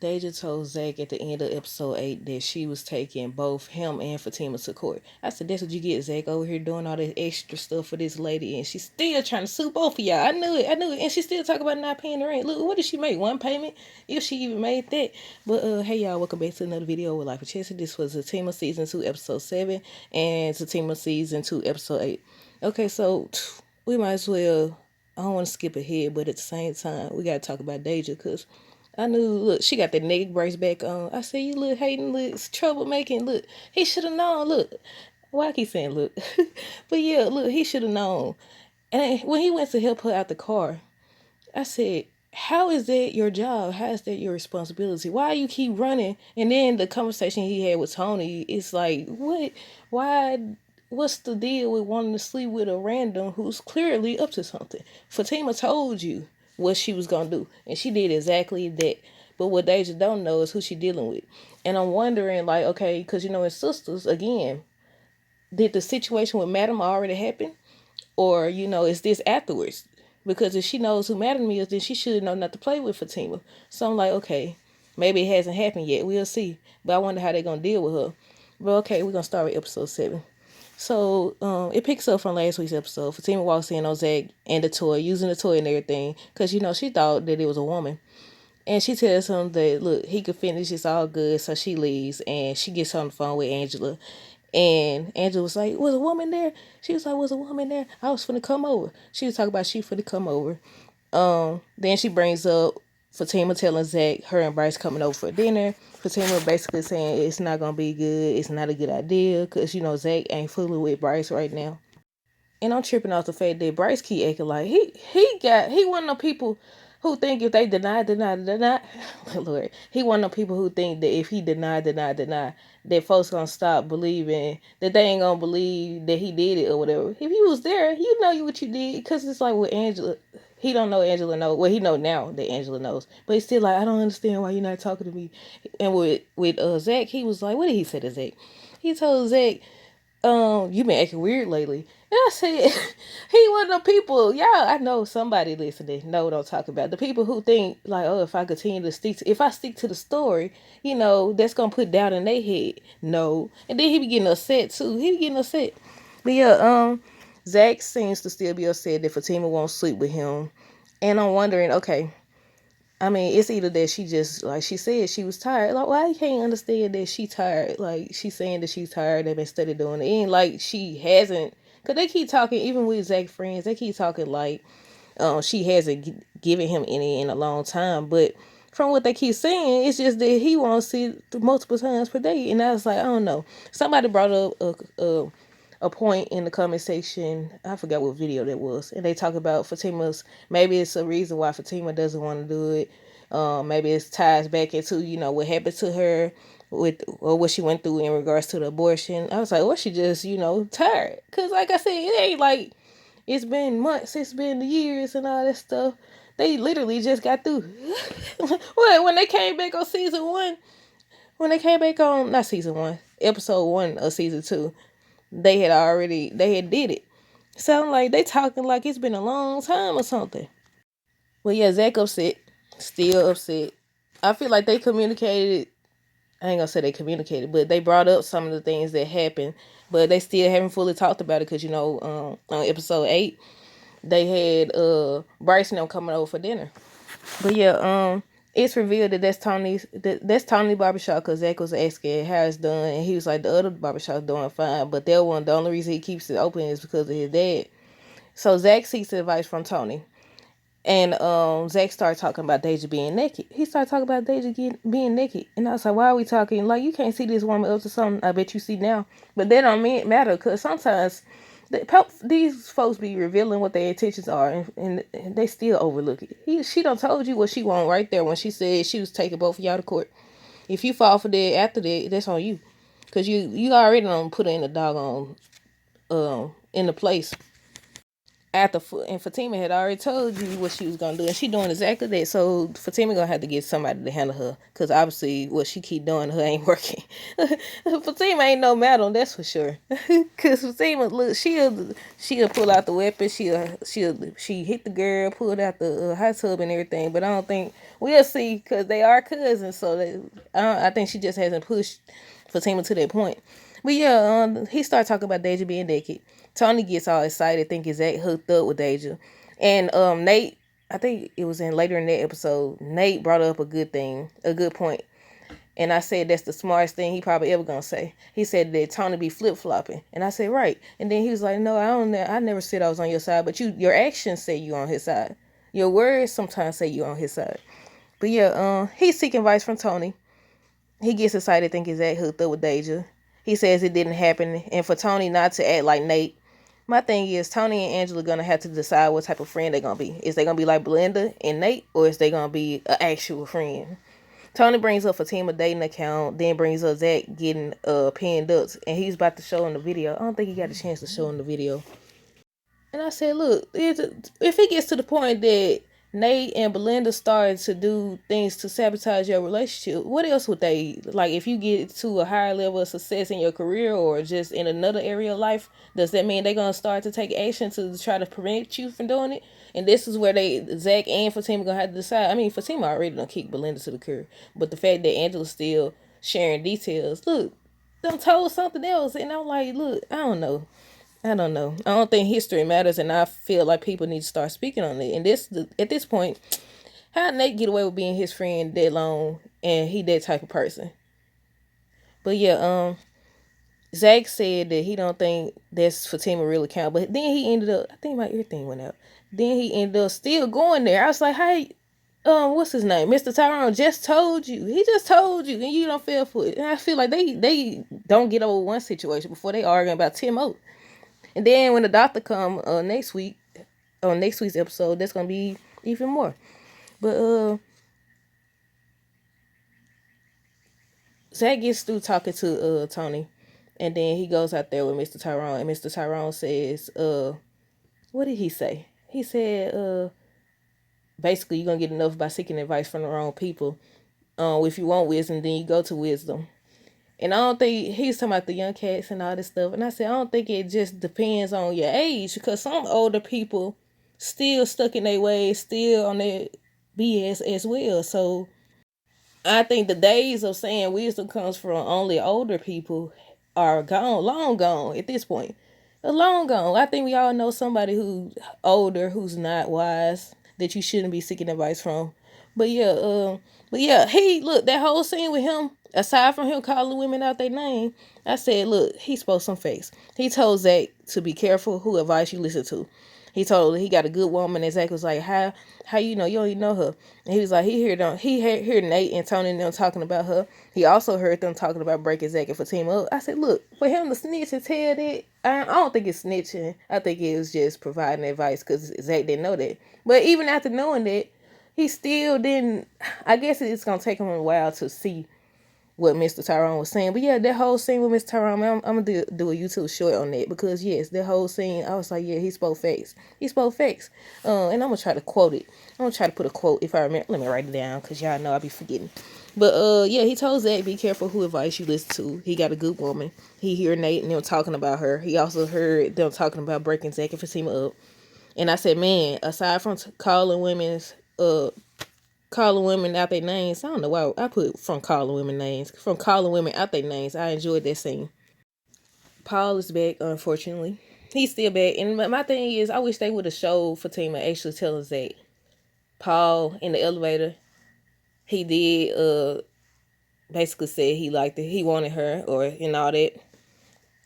Deja told Zach at the end of episode 8 that she was taking both him and Fatima to court. I said, that's what you get, Zach, over here doing all this extra stuff for this lady, and she's still trying to sue both of y'all. I knew it. And she still talk about not paying the rent. Look, what did she make? One payment? If she even made that. But hey y'all, welcome back to another video with Life with Chelsea. This was Zatima season 2, episode 7, and Zatima season 2, episode 8. Okay, so we might as well, I don't want to skip ahead, but at the same time, we gotta talk about Deja, because I knew, look, she got the neck brace back on. I said, you look hating, look, troublemaking, look. He should have known, look. Why I keep saying look? But yeah, look, he should have known. And when he went to help her out the car, I said, how is that your job? How is that your responsibility? Why you keep running? And then the conversation he had with Tony, it's like, what? Why? What's the deal with wanting to sleep with a random who's clearly up to something? Fatima told you what she was gonna do, and she did exactly that. But what Deja don't know is who she dealing with. And I'm wondering, like, okay, because in Sisters, again, did the situation with Madam already happen? Or, is this afterwards? Because if she knows who Madam is, then she should know not to play with Fatima. So I'm like, okay, maybe it hasn't happened yet. We'll see. But I wonder how they're going to deal with her. But okay, we're going to start with episode 7. So it picks up from last week's episode. Fatima walks in on Zach and the toy, using the toy and everything. Because, she thought that it was a woman. And she tells him that, look, he could finish, it's all good. So she leaves and she gets on the phone with Angela. And Angela was like, was a woman there? She was like, was a woman there? I was finna come over. She was talking about she finna come over. Then she brings up Fatima telling Zach her and Bryce coming over for dinner. Fatima basically saying it's not gonna be good. It's not a good idea because Zach ain't fooling with Bryce right now. And I'm tripping off the fact that Bryce keep acting like he one of the people who think if they deny, Lord, he one of the people who think that if he deny, that folks gonna stop believing, that they ain't gonna believe that he did it or whatever. If you was there, you know what you did, because it's like with Angela, he don't know Angela know. Well, he know now that Angela knows, but he's still like, I don't understand why you're not talking to me. And with Zach, he was like, what did he say to Zach? He told Zach, you been acting weird lately. And I said, he one of the people, y'all, I know somebody listening know what I'm talking about. The people who think, like, oh, if I continue to if I stick to the story, that's going to put doubt in their head. No. And then he be getting upset, too. He be getting upset. But yeah, Zach seems to still be upset that Fatima won't sleep with him. And I'm wondering, okay, I mean, it's either that she just, like she said, she was tired. Like, why you can't understand that she tired? Like, she's saying that she's tired. They've been studying doing it. Ain't like she hasn't. Because they keep talking, even with Zach friends, they keep talking like she hasn't given him any in a long time. But from what they keep saying, it's just that he wants to see multiple times per day. And I was like, I don't know. Somebody brought up a point in the comment section. I forgot what video that was, and they talk about Fatima's. Maybe it's a reason why Fatima doesn't want to do it. Maybe it ties back into what happened to her with or what she went through in regards to the abortion. I was like, well, she just tired, cause like I said, it ain't like it's been months, it's been years and all that stuff. They literally just got through. Well, when they came back on season 1, when they came back on not season 1, episode 1 of season 2, they had did it. Sound like they talking like it's been a long time or something. Well, yeah, Zach upset, still upset. I feel like they communicated. I ain't gonna say they communicated, but they brought up some of the things that happened, but they still haven't fully talked about it because on episode 8 they had Bryce and them coming over for dinner. But yeah, it's revealed that that's Tony's barbershop, because Zach was asking how it's done, and he was like, the other barbershop's doing fine, but that one, the only reason he keeps it open is because of his dad. So Zach seeks advice from Tony. And Zach started talking about Deja being naked. He started talking about Deja being naked. And I was like, why are we talking? Like, you can't see this woman up to something. I bet you see now. But that don't matter, because sometimes these folks be revealing what their intentions are, and they still overlook it. She done told you what she want right there when she said she was taking both of y'all to court. If you fall for that after that, that's on you. Because you already done put her in the doggone, in the place. after and Fatima had already told you what she was gonna do, and she doing exactly that. So Fatima gonna have to get somebody to handle her, cause obviously what she keep doing to her ain't working. Fatima ain't no madam, that's for sure. Cause Fatima, look, she'll pull out the weapon, she hit the girl, pulled out the hot tub and everything. But I don't think we'll see, cause they are cousins. So I think she just hasn't pushed Fatima to that point. But yeah, he started talking about Deja being naked. Tony gets all excited, thinking Zach hooked up with Deja. And Nate, I think it was in later in that episode, Nate brought up a good point. And I said that's the smartest thing he probably ever gonna say. He said that Tony be flip flopping, and I said right. And then he was like, "No, I don't. I never said I was on your side, but your actions say you on his side. Your words sometimes say you on his side." But yeah, he's seeking advice from Tony. He gets excited thinking Zach hooked up with Deja. He says it didn't happen, and for Tony not to act like Nate. My thing is, Tony and Angela gonna have to decide what type of friend they're gonna be. Is they gonna be like Belinda and Nate, or is they gonna be an actual friend? Tony brings up Fatima dating account, then brings up Zach getting pinned up, and he's about to show in the video. I don't think he got a chance to show in the video. And I said, look, if it gets to the point that Nate and Belinda started to do things to sabotage your relationship, what else would they, like, if you get to a higher level of success in your career or just in another area of life, does that mean they're going to start to take action to try to prevent you from doing it? And this is where Zach and Fatima going to have to decide. I mean, Fatima already done kicked Belinda to the curb, but the fact that Angela's still sharing details, look, done told something else. And I'm like, look, I don't know. I don't know. I don't think history matters, and I feel like people need to start speaking on it. And at this point, how did Nate get away with being his friend that long, and he that type of person? But yeah, Zach said that he don't think that's Fatima really count. But then he ended up, I think my ear thing went out. Then he ended up still going there. I was like, hey, what's his name? Mr. Tyrone just told you. He just told you, and you don't feel for it. And I feel like they don't get over one situation before they arguing about 10 more. And then when the doctor come next week, on next week's episode, that's gonna be even more. But Zach gets through talking to Tony, and then he goes out there with Mr. Tyrone, and Mr. Tyrone says, what did he say? He said, basically, you're gonna get enough by seeking advice from the wrong people. If you want wisdom, then you go to wisdom. And I don't think he's talking about the young cats and all this stuff. And I said, I don't think it just depends on your age, because some older people still stuck in their ways, still on their BS as well. So I think the days of saying wisdom comes from only older people are gone, long gone at this point. Long gone. I think we all know somebody who's older, who's not wise, that you shouldn't be seeking advice from. But yeah, he look, that whole scene with him, aside from him calling women out their name, I said, look, he spoke some facts. He told Zach to be careful who advice you listen to. He told her he got a good woman, and Zach was like, how you know? You don't even know her. And he was like, he heard Nate and Tony and them talking about her. He also heard them talking about breaking Zach and Fatima up. I said, look, for him to snitch and tell that, I don't think it's snitching. I think it was just providing advice because Zach didn't know that. But even after knowing that, he still didn't. I guess it's gonna take him a while to see what Mr. Tyrone was saying. But yeah, that whole scene with Mr. Tyrone, I'm gonna do a YouTube short on that, because yes, that whole scene, I was like, yeah, he spoke facts. He spoke facts. And I'm gonna try to quote it. I'm gonna try to put a quote if I remember. Let me write it down, because y'all know I be forgetting. But yeah, he told Zach, be careful who advice you listen to. He got a good woman. He heard Nate and them talking about her. He also heard them talking about breaking Zach and Fatima up. And I said, man, aside from calling women out their names, I don't know why I put from calling women names. From calling women out their names, I enjoyed that scene. Paul is back, unfortunately. He's still back. And my thing is, I wish they would have showed Fatima actually telling Zach. Paul, in the elevator, he did basically say he liked it. He wanted her, or and all that.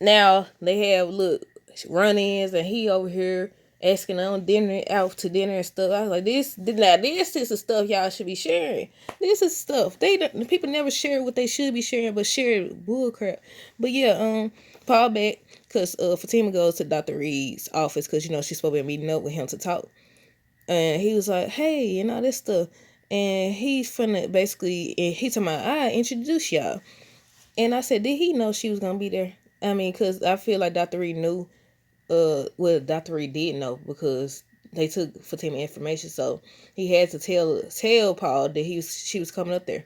Now, they have, look, run-ins, and he over here asking on dinner, out to dinner and stuff. I was like, this is the stuff y'all should be sharing. This is stuff people never share what they should be sharing, but share bullcrap. But yeah, Paul back, because Fatima goes to Dr. Reed's office, because she's supposed to be meeting up with him to talk. And he was like, hey, and all this stuff. And he's finna basically, and he told me, I introduce y'all. And I said, did he know she was gonna be there? I mean, because I feel like Dr. Reed knew well, Dr. Reed did know because they took Fatima information, so he had to tell Paul that she was coming up there.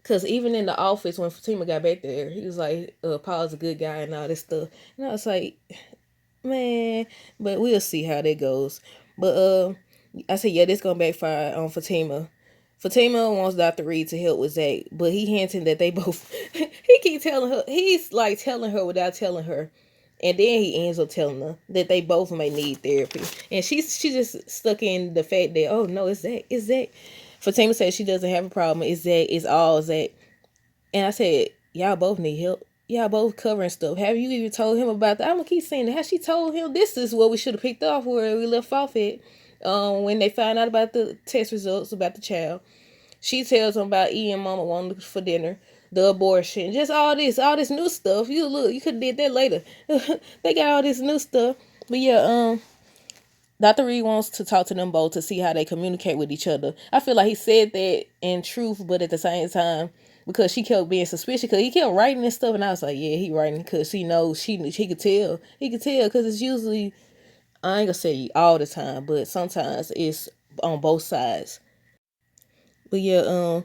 Cause even in the office when Fatima got back there, he was like, Paul's a good guy and all this stuff. And I was like, man, but we'll see how that goes. But I said, yeah, this gonna backfire on Fatima. Fatima wants Dr. Reed to help with Zach, but he hinting that they both he keep telling her, he's like telling her without telling her. And then he ends up telling her that they both may need therapy. And she just stuck in the fact that, oh no, it's Zach. It's Zach. Fatima said she doesn't have a problem. It's Zach. It's all Zach. And I said, y'all both need help. Y'all both covering stuff. Have you even told him about that? I'm gonna keep saying that. Has she told him this is what we should have picked off where we left off at? When they found out about the test results about the child. She tells him about E and Mama wanting for dinner, the abortion, just all this new stuff. You look, you could have did that later. They got all this new stuff. But yeah, Dr. Reed wants to talk to them both to see how they communicate with each other. I feel like he said that in truth, but at the same time, because she kept being suspicious, because he kept writing this stuff, and I was like, yeah, he writing because she knows he could tell. He could tell because it's usually, I ain't gonna say all the time, but sometimes it's on both sides. But yeah,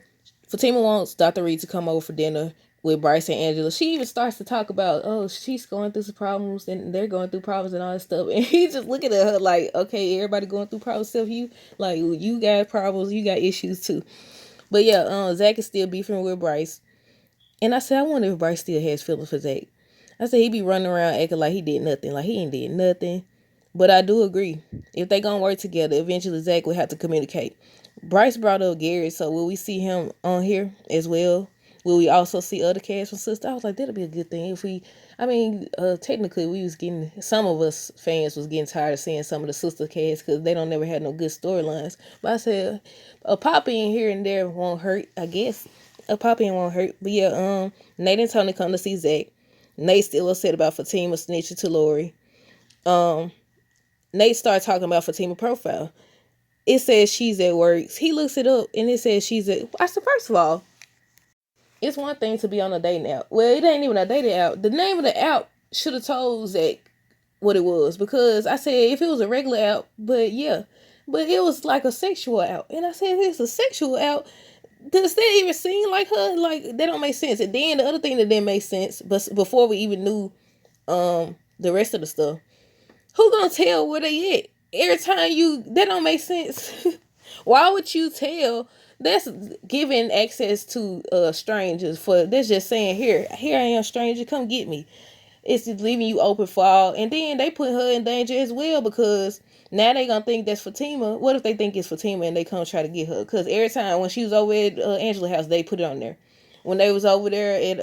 Fatima wants Dr. Reed to come over for dinner with Bryce and Angela. She even starts to talk about, oh, she's going through some problems and they're going through problems and all that stuff. And he's just looking at her like, okay, everybody going through problems except you. Like, you got problems, you got issues too. But yeah, Zach is still beefing with Bryce. And I said, I wonder if Bryce still has feelings for Zach. I said he be running around acting like he did nothing, like he ain't did nothing. But I do agree. If they gonna work together, eventually Zach will have to communicate. Bryce brought up Gary, so will we see him on here as well? Will we also see other cast from Sister? I was like, that'll be a good thing if we. I mean, technically, we was getting, some of us fans was getting tired of seeing some of the Sister cast because they don't never have no good storylines. But I said, a pop in here and there won't hurt. I guess a pop in won't hurt. But yeah, Nate and Tony come to see Zach. Nate still upset about Fatima snitching to Lori. Nate started talking about Fatima profile. It says she's at work. He looks it up and it says she's at. I said, first of all, it's one thing to be on a dating app. Well, it ain't even a dating app. The name of the app should have told Zach what it was, because I said if it was a regular app, but yeah, but it was like a sexual app, and I said if it's a sexual app, does that even seem like her? Like, that don't make sense. And then the other thing that didn't make sense, but before we even knew the rest of the stuff, who gonna tell where they at? Every time that don't make sense. Why would you tell? That's giving access to strangers. That's just saying, here I am, stranger, come get me. It's just leaving you open for all. And then they put her in danger as well, because now they gonna think that's Fatima. What if they think it's Fatima and they come try to get her? Because every time when she was over at Angela's house, they put it on there. When they was over there at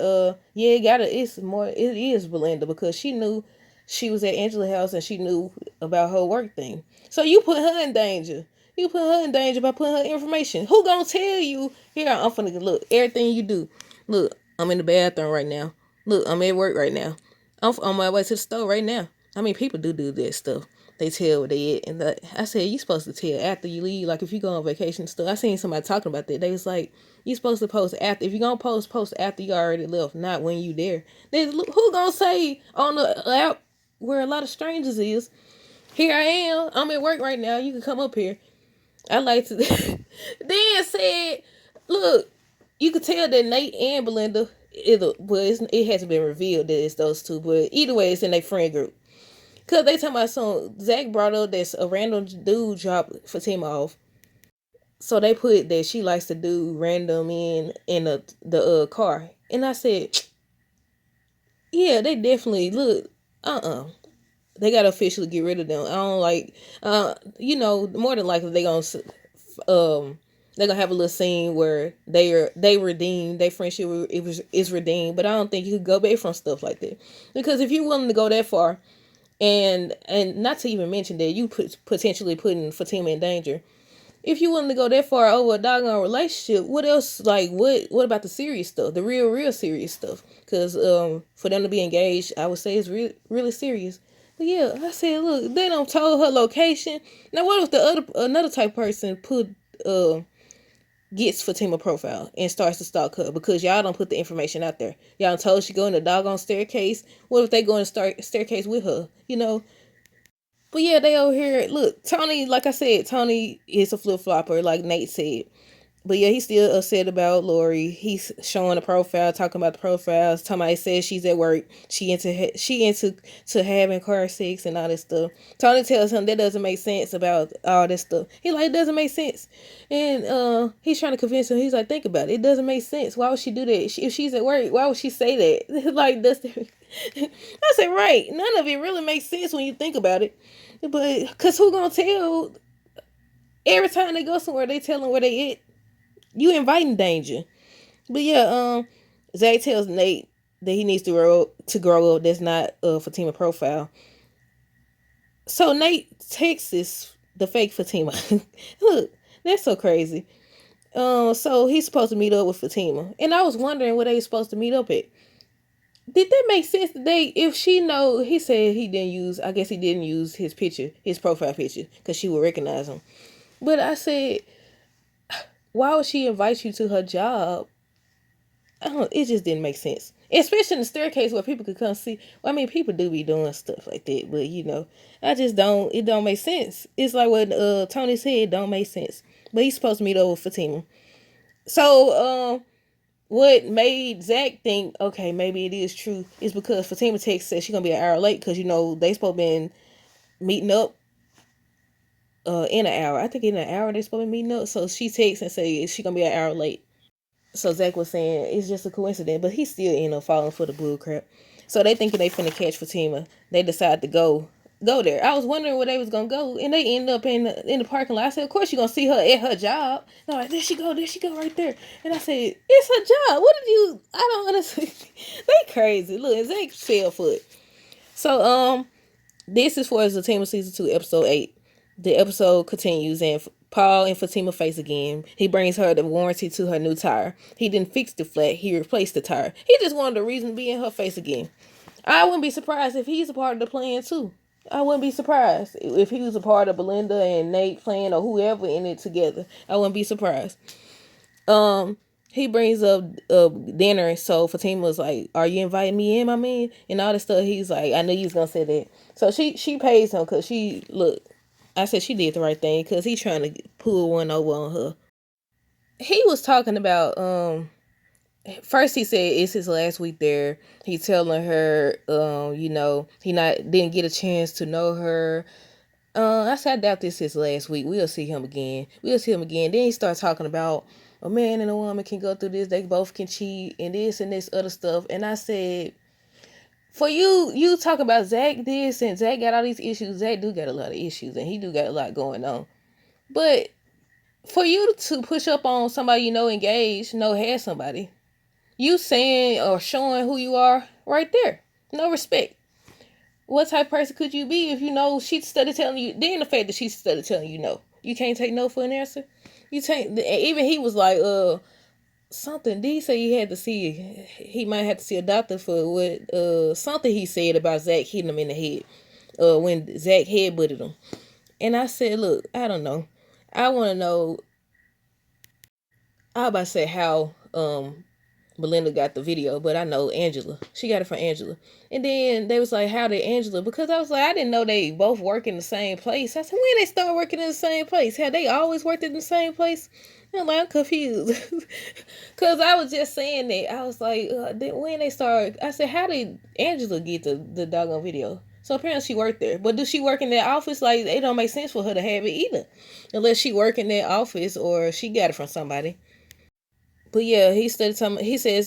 it is Belinda, because she knew she was at Angela's house and she knew about her work thing. So you put her in danger. You put her in danger by putting her information. Who gonna tell you? Here, I'm finna look. Everything you do. Look, I'm in the bathroom right now. Look, I'm at work right now. I'm on my way to the store right now. I mean, people do that stuff. They tell where they at. And I said, you supposed to tell after you leave. Like, if you go on vacation and stuff. I seen somebody talking about that. They was like, you supposed to post after. If you gonna post after you already left, not when you there. Who gonna say on the app where a lot of strangers is, here I am. I'm at work right now. You can come up here. I like to. Then said, look, you could tell that Nate and Belinda, it hasn't been revealed that it's those two, but either way, it's in their friend group. Because they talking about Zach brought up that a random dude dropped Fatima off. So they put that she likes to do random in the car. And I said, yeah, they definitely, look, they gotta officially get rid of them. I don't like, more than likely they're gonna have a little scene where they redeemed their friendship. Is redeemed, but I don't think you could go back from stuff like that, because if you're willing to go that far, and not to even mention that you potentially putting Fatima in danger. If you willing to go that far over a doggone relationship, what else? Like, what about the serious stuff, the real serious stuff? Because for them to be engaged, I would say it's really serious. But yeah, I said, look, they don't told her location. Now, what if another type person put gets Fatima profile and starts to stalk her because y'all don't put the information out there. Y'all told she go in the doggone staircase. What if they go in the staircase with her? You know. But yeah, they over here. Look, Tony. Like I said, Tony is a flip flopper, like Nate said. But yeah, he's still upset about Lori. He's showing the profile, talking about the profiles. Somebody says she's at work. She into to having car sex and all this stuff. Tony tells him that doesn't make sense about all this stuff. He like, it doesn't make sense, and he's trying to convince him. He's like, think about it. It doesn't make sense. Why would she do that? If she's at work, why would she say that? Like that's the. I said, right. None of it really makes sense when you think about it. But because who gonna tell? Every time they go somewhere, they tell them where they at. You inviting danger. But yeah, Zach tells Nate that he needs to grow up. That's not Fatima profile. So Nate texts the fake Fatima. Look, that's so crazy. So he's supposed to meet up with Fatima, and I was wondering where they were supposed to meet up at. Did that make sense? If she know, he said he didn't use. I guess he didn't use his picture, his profile picture, because she would recognize him. But I said, why would she invite you to her job? It just didn't make sense. Especially in the staircase where people could come see. Well, I mean, people do be doing stuff like that, but I just don't. It don't make sense. It's like what Tony said. It don't make sense. But he's supposed to meet over with Fatima. So what made Zach think, okay, maybe it is true, is because Fatima text says she's gonna be an hour late because they supposed to been meeting up in an hour. I think in an hour they supposed to be meeting up. So she texts and say she gonna be an hour late. So Zach was saying it's just a coincidence, but he still ended up falling for the bull crap. So they thinking they finna catch Fatima. They decide to go there. I was wondering where they was gonna go, and they end up in the parking lot. I said, of course you're gonna see her at her job. They're like, there she go right there. And I said, it's her job. What did you? I don't understand. They crazy. Look, Zach fell for it. So this is for Zatima season 2, episode 8. The episode continues, and Paul and Fatima face again. He brings her the warranty to her new tire. He didn't fix the flat, he replaced the tire. He just wanted the reason to be in her face again. I wouldn't be surprised if he's a part of the plan too. I wouldn't be surprised if he was a part of Belinda and Nate plan or whoever in it together. I wouldn't be surprised. He brings up dinner, so Fatima was like, "Are you inviting me in, my man?" And all this stuff. He's like, "I knew you was gonna say that." So she pays him because she look. I said she did the right thing because he's trying to pull one over on her. He was talking about first he said it's his last week there. He's telling her he not didn't get a chance to know her. I said I doubt this is his last week. We'll see him again. Then he starts talking about a man and a woman can go through this. They both can cheat and this other stuff. And I said, for you talk about Zach this and Zach got all these issues. Zach do got a lot of issues and he do got a lot going on. But for you to push up on somebody engaged, has somebody, you saying or showing who you are right there. No respect. What type of person could you be if she started telling you? Then the fact that she started telling you no, you can't take no for an answer. You take even he was like something. Did he say he might have to see a doctor for what something he said about Zach hitting him in the head when Zach headbutted him. And I said, look, I don't know. I want to know. I was about to say how Belinda got the video, but I know Angela. She got it from Angela. And then they was like, how did Angela? Because I was like, I didn't know they both work in the same place. I said, when they start working in the same place? Have they always worked in the same place? And I'm confused. Because I was just saying that. I was like, when they start, I said, how did Angela get the doggone video? So apparently she worked there. But does she work in that office? Like, it don't make sense for her to have it either. Unless she work in that office or she got it from somebody. But yeah, he says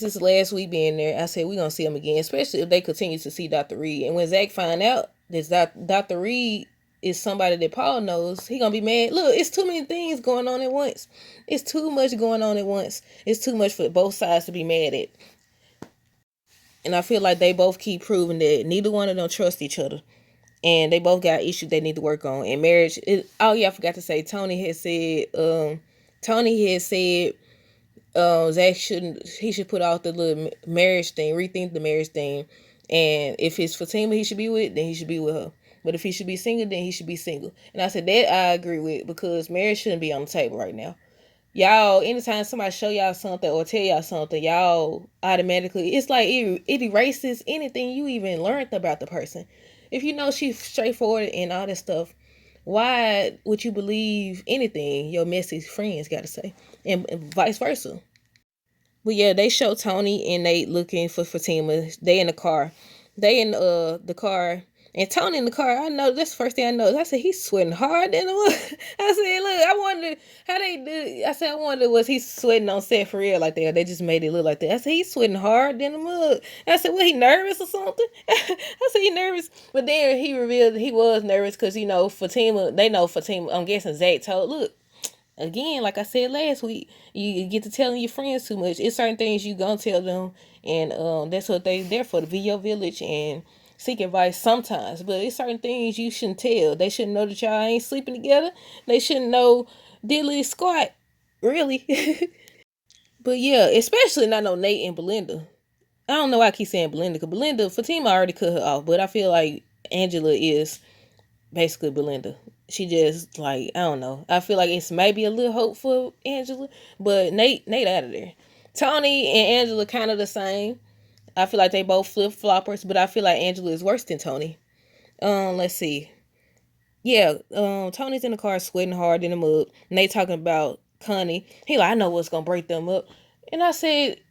this last week being there. I said we're gonna see him again, especially if they continue to see Dr. Reed. And when Zach find out that Dr. Reed is somebody that Paul knows, he gonna be mad. Look, it's too many things going on at once. It's too much going on at once. It's too much for both sides to be mad at. And I feel like they both keep proving that neither one of them trust each other. And they both got issues they need to work on. And marriage, I forgot to say, Tony had said, Zach should put out the little marriage thing, rethink the marriage thing. And if it's Fatima he should be with, then he should be with her. But if he should be single, then he should be single. And I said that I agree with, because marriage shouldn't be on the table right now. Y'all, anytime somebody show y'all something or tell y'all something, y'all automatically, it's like it erases anything you even learned about the person. If you know she's straightforward and all that stuff, why would you believe anything your messy friends got to say, and vice versa? But yeah, they show Tony and Nate looking for Fatima. They in the car. They in the car. And Tony in the car, I know that's the first thing I noticed. I said he's sweating hard in the I said, look, I wonder how they do. I said, I wonder was he sweating on set for real like that? Or they just made it look like that. I said he's sweating hard in the mud. I said, well, he nervous or something? I said he nervous, but then he revealed he was nervous because Fatima. They know Fatima. I'm guessing Zach told, look, again, like I said last week, you get to telling your friends too much. It's certain things you gonna tell them, and that's what they there for, to be your village and seek advice sometimes. But it's certain things you shouldn't tell. They shouldn't know that y'all ain't sleeping together. They shouldn't know diddly squat, really. But yeah, especially not know Nate and Belinda. I don't know why I keep saying Belinda, because Belinda, Fatima already cut her off, but I feel like Angela is basically Belinda. She just like, I don't know. I feel like it's maybe a little hope for Angela, but Nate out of there. Tony and Angela kind of the same. I feel like they both flip floppers, but I feel like Angela is worse than Tony. Let's see. Yeah, Tony's in the car sweating hard in the mud. And they talking about Connie. He like, I know what's gonna break them up. And I said,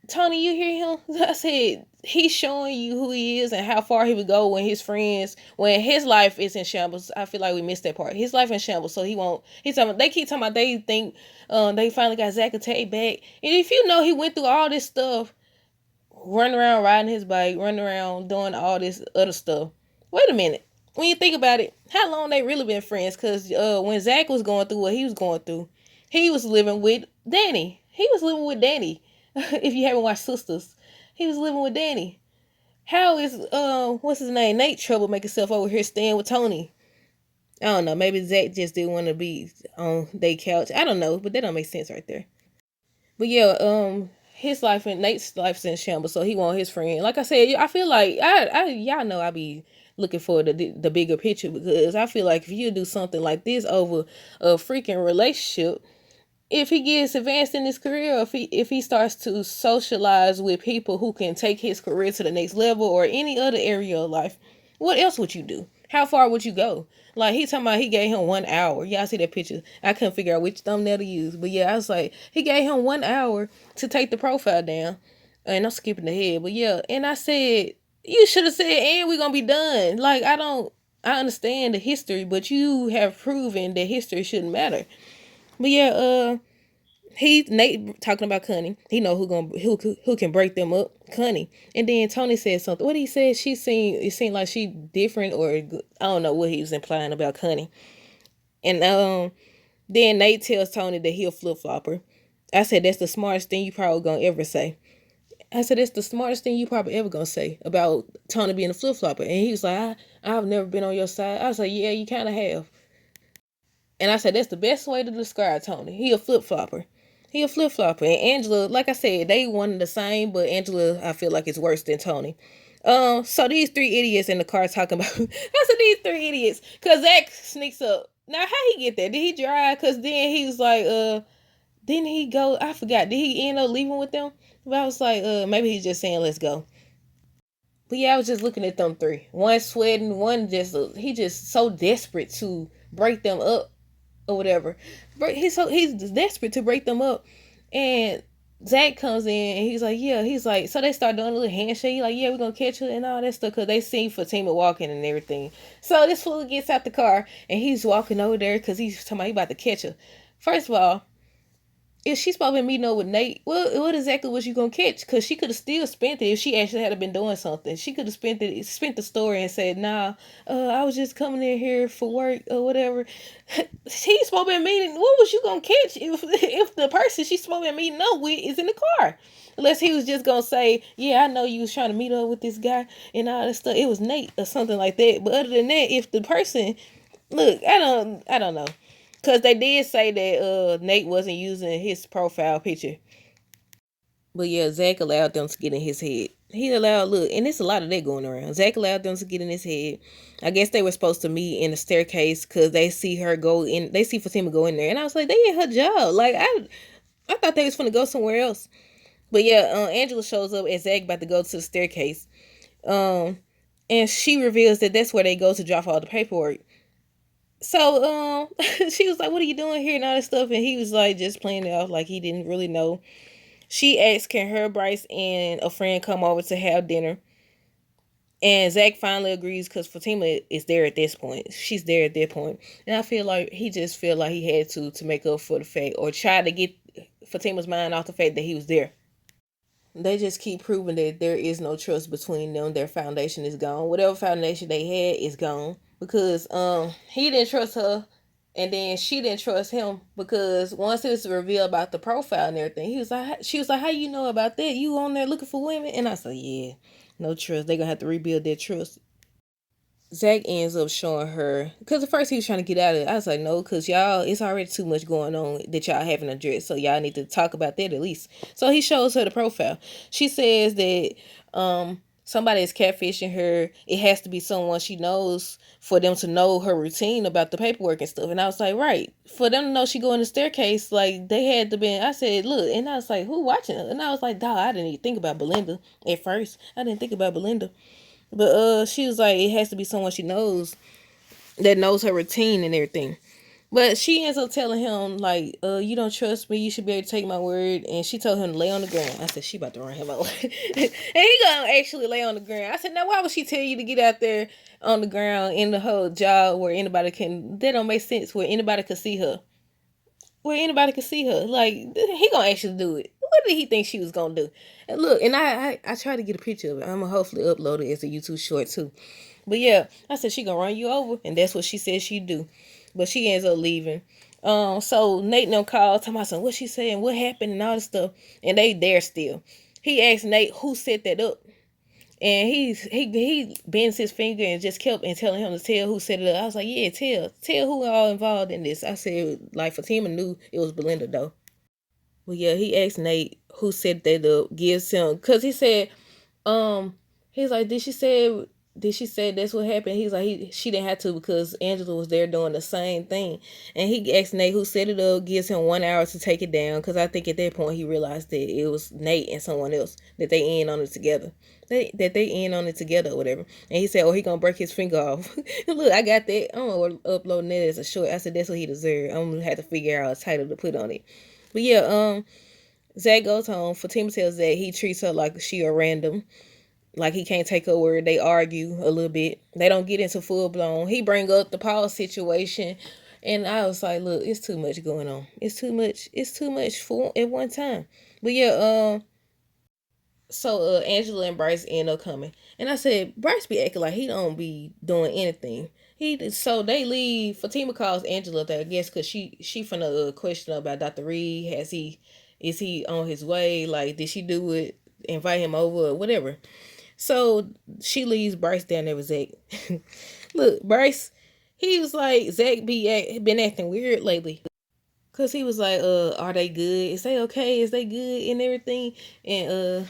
Tony, you hear him? I said, he's showing you who he is and how far he would go when his friends, when his life is in shambles. I feel like we missed that part. His life in shambles, so he won't. He's talking. They keep talking about they think, they finally got Zach and Tay back. And if you know he went through all this stuff, running around riding his bike, running around doing all this other stuff. Wait a minute. When you think about it, how long they really been friends? Because when Zach was going through what he was going through, he was living with Danny. He was living with Danny. If you haven't watched Sisters, he was living with Danny. How is what's his name? Nate trouble make himself over here staying with Tony? I don't know. Maybe Zach just didn't want to be on their couch. I don't know, but that don't make sense right there. But yeah, his life and Nate's life's in shambles, so he want his friend. Like I said, I feel like I y'all know I be looking for the bigger picture, because I feel like if you do something like this over a freaking relationship, if he gets advanced in his career, or if he starts to socialize with people who can take his career to the next level or any other area of life, what else would you do? How far would you go? Like he talking about he gave him 1 hour. Y'all see that picture? I couldn't figure out which thumbnail to use, but yeah, I was like, he gave him 1 hour to take the profile down. And I'm skipping ahead, but yeah, and I said you should have said, and we're gonna be done. Like I understand the history, but you have proven that history shouldn't matter. But yeah, he Nate talking about Connie. He know who can break them up, Connie. And then Tony said something. What he said, it seemed like she different, or I don't know what he was implying about Connie. And then Nate tells Tony that he a flip flopper. I said that's the smartest thing you probably gonna ever say. I said that's the smartest thing you probably ever gonna say about Tony being a flip flopper. And he was like, I've never been on your side. I was like, yeah, you kind of have. And I said, that's the best way to describe Tony. He a flip flopper. He a flip flopper. And Angela, like I said, they one the same, but Angela, I feel like, is worse than Tony. So these three idiots in the car talking about, I said, these three idiots. Because Zach sneaks up. Now, how he get there? Did he drive? Because then he was like, didn't he go? I forgot. Did he end up leaving with them? But I was like, maybe he's just saying, let's go. But yeah, I was just looking at them three. One sweating, one just, he just so desperate to break them up or whatever. But he's desperate to break them up, and Zach comes in and he's like, yeah, he's like, so they start doing a little handshake. He's like, yeah, we're gonna catch her and all that stuff, because they see Fatima walking and everything. So this fool gets out the car and he's walking over there because he's talking about he about to catch her. First of all, if she's supposed to be meeting up with Nate, well, what exactly was you gonna catch? Because she could have still spent it if she actually had been doing something. She could have spent the story and said, "Nah, I was just coming in here for work or whatever." She's supposed to be meeting. What was you gonna catch if the person she's supposed to be meeting up with is in the car? Unless he was just gonna say, "Yeah, I know you was trying to meet up with this guy and all that stuff." It was Nate or something like that. But other than that, if the person, look, I don't know. Cause they did say that Nate wasn't using his profile picture. But yeah, Zach allowed them to get in his head. He allowed, look, and it's a lot of that going around. Zach allowed them to get in his head. I guess they were supposed to meet in the staircase because they see her go in. They see Fatima go in there, and I was like, they in her job. Like I thought they was gonna go somewhere else. But yeah, Angela shows up as Zach about to go to the staircase. Um, and she reveals that that's where they go to drop all the paperwork. So she was like, "What are you doing here?" and all this stuff, and he was like, just playing it off like he didn't really know. She asked, "Can her, Bryce, and a friend come over to have dinner?" And Zach finally agrees because Fatima is there at this point. She's there at that point, and I feel like he just felt like he had to make up for the fact or try to get Fatima's mind off the fact that he was there. They just keep proving that there is no trust between them. Their foundation is gone. Whatever foundation they had is gone because he didn't trust her, and then she didn't trust him because once it was revealed about the profile and everything, she was like, "How you know about that? You on there looking for women?" And I said, "Yeah, no trust. They gonna have to rebuild their trust." Zach ends up showing her because at first he was trying to get out of it. I was like, no, because y'all, it's already too much going on that y'all haven't addressed. So y'all need to talk about that at least. So he shows her the profile. She says that somebody is catfishing her. It has to be someone she knows for them to know her routine about the paperwork and stuff. And I was like, right. For them to know she go in the staircase, like they had to be. I said, look, and I was like, who watching her? And I was like, dog, I didn't even think about Belinda at first. I didn't think about Belinda. But she was like, it has to be someone she knows that knows her routine and everything. But she ends up telling him, like, you don't trust me, you should be able to take my word. And she told him to lay on the ground. I said, she about to run him out. And he gonna actually lay on the ground. I said, now why would she tell you to get out there on the ground in the whole job where anybody can, that don't make sense, where anybody can see her. Where anybody can see her. Like, he gonna actually do it. What did he think she was gonna do? And look, and I tried to get a picture of it. I'm gonna hopefully upload it as a YouTube short too. But yeah, I said she gonna run you over, and that's what she said she'd do. But she ends up leaving. So Nate no called, talking about some what she said and what happened and all this stuff, and they there still. He asked Nate who set that up, and he bends his finger and just kept and telling him to tell who set it up. I was like, yeah, tell who all involved in this. I said like Fatima knew it was Belinda though. Well, yeah, he asked Nate who set that up, gives him, cause he said he's like, did she say that's what happened? He's like, she didn't have to because Angela was there doing the same thing. And he asked Nate who set it up, gives him 1 hour to take it down. Because I think at that point he realized that it was Nate and someone else that they in on it together. They in on it together or whatever. And he said, oh, he gonna break his finger off. Look, I got that. I'm uploading that as a short. I said that's what he deserved. I'm gonna have to figure out a title to put on it. But yeah, Zach goes home. Fatima tells Zach he treats her like she a random, like he can't take her word. They argue a little bit. They don't get into full blown. He bring up the Paul situation, and I was like, look, it's too much going on. It's too much. It's too much for at one time. But yeah, so Angela and Bryce end up coming, and I said Bryce be acting like he don't be doing anything. So they leave. Fatima calls Angela there, I guess, cause she finna question about Dr. Reed. Is he on his way? Like, did she do it? Invite him over or whatever. So she leaves Bryce down there with Zach. Look, Bryce, he was like, Zach been acting weird lately. Cause he was like, are they good? Is they okay? Is they good and everything? And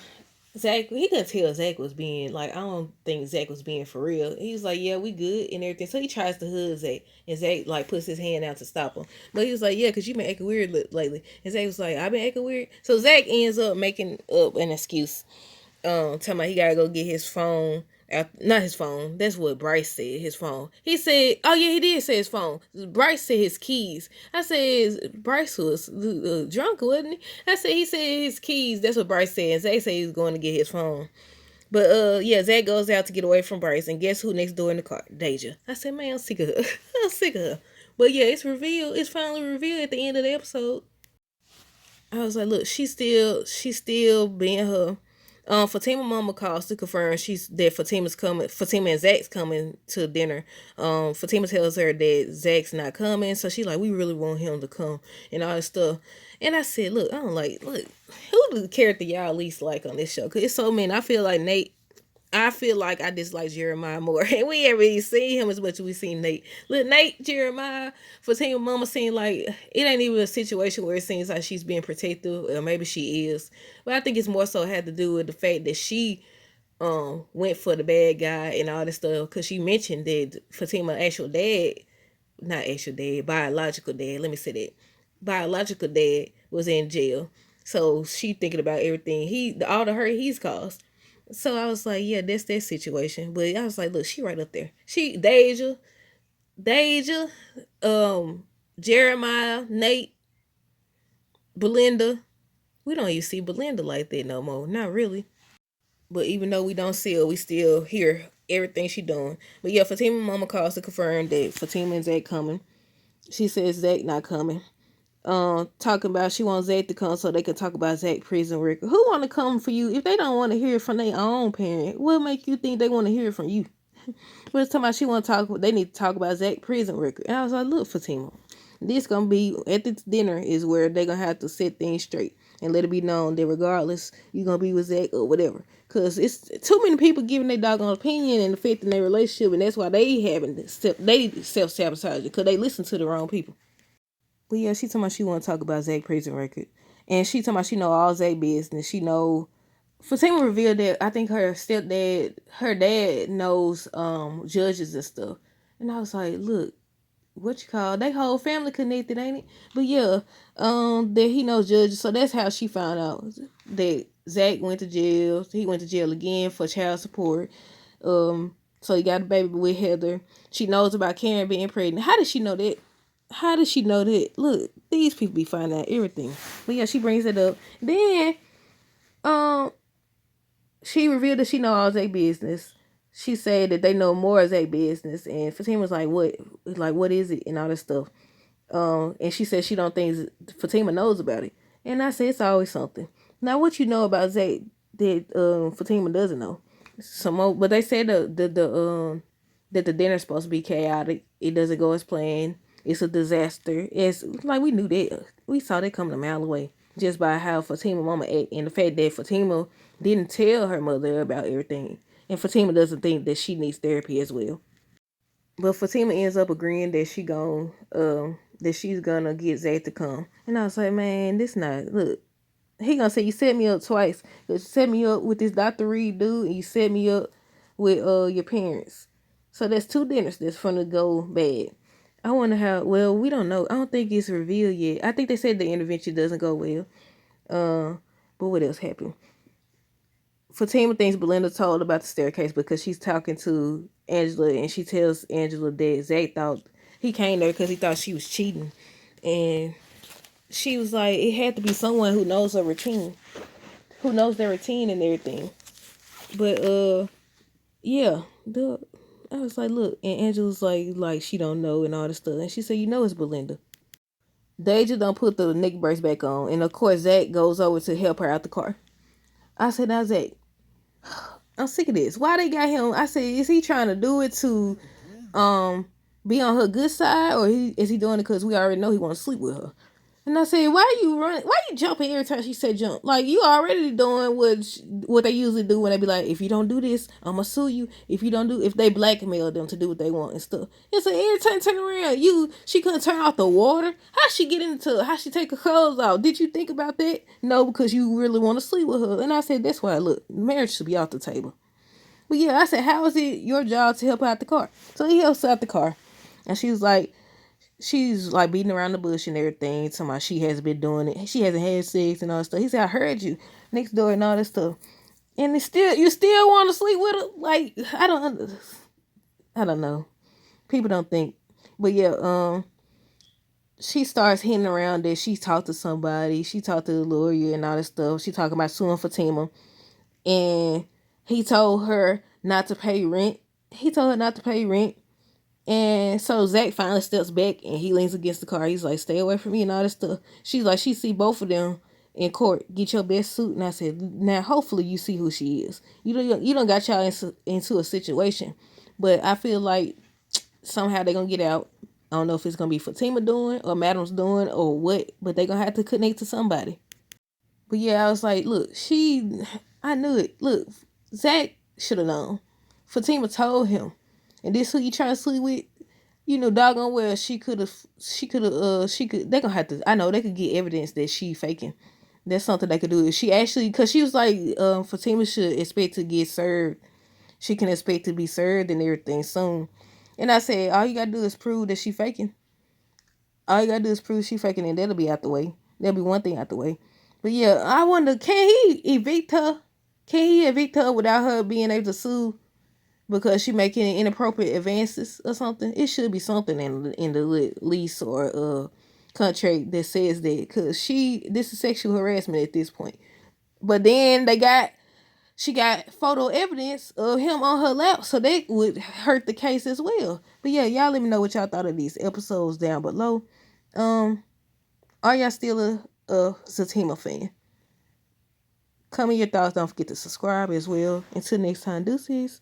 Zach, he could tell Zach was being like, I don't think Zach was being for real. He was like, yeah, we good and everything. So he tries to hug Zach, and Zach like puts his hand out to stop him. But he was like, yeah, cause you been acting weird lately. And Zach was like, I've been acting weird. So Zach ends up making up an excuse, talking about he gotta go get his phone. Not his phone. That's what Bryce said. His phone. He said, "Oh yeah, he did say his phone." Bryce said his keys. I said Bryce was drunk, wasn't he? I said he said his keys. That's what Bryce said. And Zach said he was going to get his phone. But yeah, Zach goes out to get away from Bryce, and guess who next door in the car? Deja. I said, man, I'm sick of her. I'm sick of her. But yeah, it's revealed. It's finally revealed at the end of the episode. I was like, look, she's still being her. Fatima mama calls to confirm she's that Fatima's coming. Fatima and Zach's coming to dinner. Fatima tells her that Zach's not coming, so she like, we really want him to come and all this stuff. And I said, look, who the character y'all least like on this show? Cause it's so many. I feel like Nate. I feel like I dislike Jeremiah more. And we ain't really seen him as much as we seen Nate. Look, Nate, Jeremiah, Fatima Mama seem like it ain't even a situation where it seems like she's being protective, or maybe she is. But I think it's more so had to do with the fact that she went for the bad guy and all this stuff. Cause she mentioned that Fatima actual dad, not actual dad, biological dad, let me say that. Biological dad was in jail. So she thinking about everything all the hurt he's caused. So I was like, yeah, that's that situation. But I was like, look, she right up there. She Deja, um, Jeremiah, Nate, Belinda. We don't even see Belinda like that no more. Not really. But even though we don't see her, we still hear everything she doing. But yeah, Fatima Mama calls to confirm that Fatima and Zach coming. She says Zach not coming. Talking about she wants Zach to come so they can talk about Zach prison record. Who want to come for you if they don't want to hear it from their own parent? What make you think they want to hear it from you? But it's talking about she want to talk. They need to talk about Zach prison record. And I was like, look, Fatima, this gonna be at this dinner is where they gonna have to set things straight and let it be known that regardless you gonna be with Zach or whatever. Cause it's too many people giving their doggone opinion and affecting their relationship, and that's why they self sabotage because they listen to the wrong people. But yeah, she talking about she want to talk about Zach prison record, and she talking about she know all Zach business. She know. Fatima revealed that I think her dad knows judges and stuff, and I was like, look, what you call they whole family connected, ain't it? But yeah, that he knows judges, so that's how she found out that Zach went to jail. He went to jail again for child support. So he got a baby with Heather. She knows about Karen being pregnant. How did she know that? How did she know that? Look, these people be finding out everything. But yeah, she brings it up. Then, um, she revealed that she know all Zay business. She said that they know more of Zay business, and Fatima was like, "What? Like, what is it?" and all this stuff. And she said she don't think Fatima knows about it. And I said it's always something. Now, what you know about Zay that Fatima doesn't know? Some more, but they said that the dinner's supposed to be chaotic. It doesn't go as planned. It's a disaster. It's like we knew that. We saw that coming a mile away just by how Fatima mama act and the fact that Fatima didn't tell her mother about everything. And Fatima doesn't think that she needs therapy as well. But Fatima ends up agreeing that she's gonna get Zach to come. And I was like, man, this not look. He gonna say you set me up twice. You set me up with this Dr. Reed dude, and you set me up with your parents. So that's two dinners that's gonna go bad. I wonder how. Well, we don't know. I don't think it's revealed yet. I think they said the intervention doesn't go well. But what else happened? Fatima thinks Belinda told about the staircase because she's talking to Angela, and she tells Angela that Zach thought he came there because he thought she was cheating, and she was like, it had to be someone who knows her routine, who knows their routine and everything. But yeah, I was like, look, and Angela's like she don't know and all this stuff, and she said, you know, it's Belinda. Deja don't put the neck brace back on, and of course Zach goes over to help her out the car. I said, now Zach, I'm sick of this. Why they got him? I said, is he trying to do it to be on her good side, or is he doing it because we already know he want to sleep with her? And I said, why you running? Why you jumping every time she said jump? Like, you already doing what they usually do when they be like, if you don't do this, I'm gonna sue you. If they blackmail them to do what they want and stuff. It's like every time turn around, she couldn't turn off the water. How she take her clothes off? Did you think about that? No, because you really want to sleep with her. And I said, that's why, look, marriage should be off the table. But yeah, I said, how is it your job to help out the car? So he helps out the car. And she's like beating around the bush and everything. Talking about she hasn't been doing it. She hasn't had sex and all that stuff. He said, I heard you next door and all that stuff. And you still want to sleep with her? Like, I don't know. People don't think. But yeah, she starts hinting around that she talked to somebody. She talked to the lawyer and all that stuff. She talking about suing Fatima. And he told her not to pay rent. And so Zach finally steps back and he leans against the car. He's like, stay away from me and all this stuff. She's like, she see both of them in court. Get your best suit. And I said, now hopefully you see who she is. You don't got y'all into a situation. But I feel like somehow they're going to get out. I don't know if it's going to be Fatima doing or Madam's doing or what. But they're going to have to connect to somebody. But yeah, I was like, look, I knew it. Look, Zach should have known. Fatima told him, and this who you trying to sleep with. You know, doggone well she could have. She could. They gonna have to. I know they could get evidence that she faking. That's something they could do. If she actually, cause she was like, Fatima should expect to get served. She can expect to be served and everything soon. And I said, all you gotta do is prove that she faking. All you gotta do is prove she faking, and that'll be out the way. That'll be one thing out the way. But yeah, I wonder, can he evict her? Can he evict her without her being able to sue because she making inappropriate advances or something? It should be something in the lease or contract that says that, because this is sexual harassment at this point. But then she got photo evidence of him on her lap, so that would hurt the case as well. But yeah, y'all let me know what y'all thought of these episodes down below. Are y'all still a Zatima fan? Comment your thoughts. Don't forget to subscribe as well. Until next time, deuces.